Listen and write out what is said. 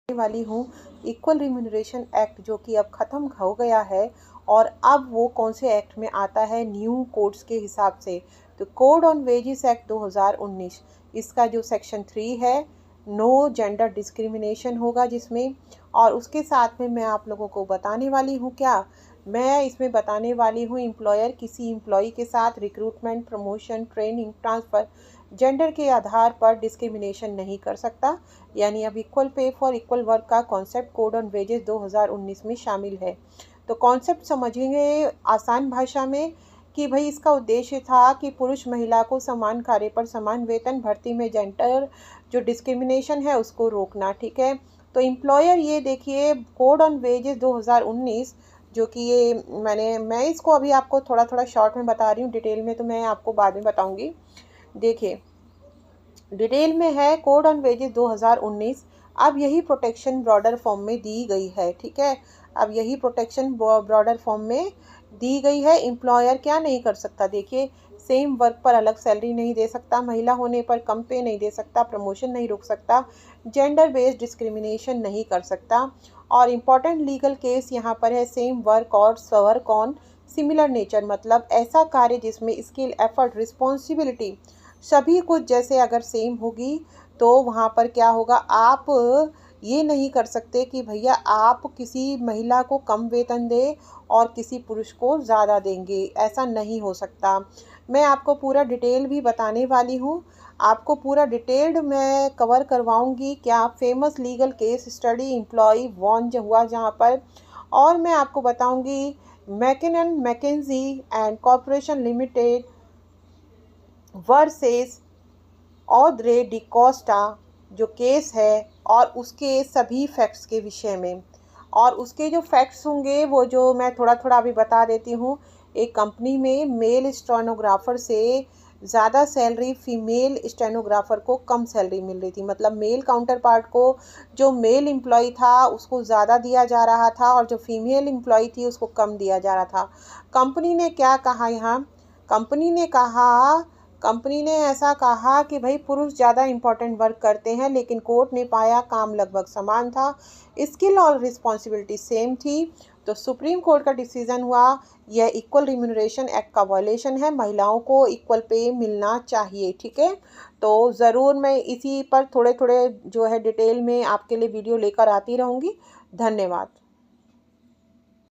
वाली हूँ equal remuneration act, जो कि अब ख़त्म हो गया है और अब वो कौन से एक्ट में आता है न्यू कोड्स के हिसाब से। तो कोड ऑन वेजेस एक्ट 2019, इसका जो सेक्शन 3 है, नो जेंडर डिस्क्रिमिनेशन होगा जिसमें। और उसके साथ में मैं आप लोगों को बताने वाली हूँ क्या, मैं इसमें बताने वाली हूँ एम्प्लॉयर किसी एम्प्लॉई के साथ recruitment, promotion, training, transfer gender के आधार पर डिस्क्रिमिनेशन नहीं कर सकता। यानी अब equal pay for equal work का कॉन्सेप्ट कोड ऑन वेजेस 2019 में शामिल है। तो कॉन्सेप्ट समझेंगे आसान भाषा में कि भाई इसका उद्देश्य था कि पुरुष महिला को समान कार्य पर समान वेतन, भर्ती में जेंडर जो डिस्क्रिमिनेशन है उसको रोकना। ठीक है, तो एम्प्लॉयर ये देखिए कोड ऑन वेजेस 2019, जो कि ये मैं इसको अभी आपको थोड़ा थोड़ा शॉर्ट में बता रही हूँ, डिटेल में तो मैं आपको बाद में बताऊँगी। देखिए डिटेल में है कोड ऑन वेजेस 2019। अब यही प्रोटेक्शन ब्रॉडर फॉर्म में दी गई है। ठीक है, अब यही प्रोटेक्शन ब्रॉडर फॉर्म में दी गई है। एम्प्लॉयर क्या नहीं कर सकता, देखिए सेम वर्क पर अलग सैलरी नहीं दे सकता, महिला होने पर कम पे नहीं दे सकता, प्रमोशन नहीं रोक सकता, जेंडर बेस्ड डिस्क्रिमिनेशन नहीं कर सकता। और इम्पॉर्टेंट लीगल केस यहाँ पर है सेम वर्क और वर्क ऑन सिमिलर नेचर, मतलब ऐसा कार्य जिसमें स्किल, एफर्ट, रिस्पॉन्सिबिलिटी सभी कुछ जैसे अगर सेम होगी तो वहाँ पर क्या होगा, आप ये नहीं कर सकते कि भैया आप किसी महिला को कम वेतन दें और किसी पुरुष को ज़्यादा देंगे, ऐसा नहीं हो सकता। मैं आपको पूरा डिटेल भी बताने वाली हूँ, आपको पूरा डिटेल्ड मैं कवर करवाऊँगी क्या फेमस लीगल केस स्टडी एम्प्लॉई वॉन जो हुआ जहाँ पर। और मैं आपको बताऊँगी Mackinnon Mackenzie and corporation limited versus Audrey D'Costa जो केस है, और उसके सभी फैक्ट्स के विषय में। और उसके जो फैक्ट्स होंगे वो जो मैं थोड़ा थोड़ा अभी बता देती हूँ। एक कंपनी में मेल स्टेनोग्राफर से ज़्यादा सैलरी फीमेल स्टेनोग्राफर को कम सैलरी मिल रही थी, मतलब मेल काउंटर पार्ट को जो मेल एम्प्लॉय था उसको ज़्यादा दिया जा रहा था और जो फीमेल एम्प्लॉय थी उसको कम दिया जा रहा था। कंपनी ने क्या कहा यहाँ, कंपनी ने कहा, कंपनी ने ऐसा कहा कि भाई पुरुष ज़्यादा इम्पोर्टेंट वर्क करते हैं, लेकिन कोर्ट ने पाया काम लगभग समान था, स्किल और रिस्पॉन्सिबिलिटी सेम थी। तो सुप्रीम कोर्ट का डिसीजन हुआ यह इक्वल रिम्यूनरेशन एक्ट का वायलेशन है, महिलाओं को इक्वल पे मिलना चाहिए। ठीक है, तो ज़रूर मैं इसी पर थोड़े थोड़े जो है डिटेल में आपके लिए वीडियो लेकर आती रहूँगी। धन्यवाद।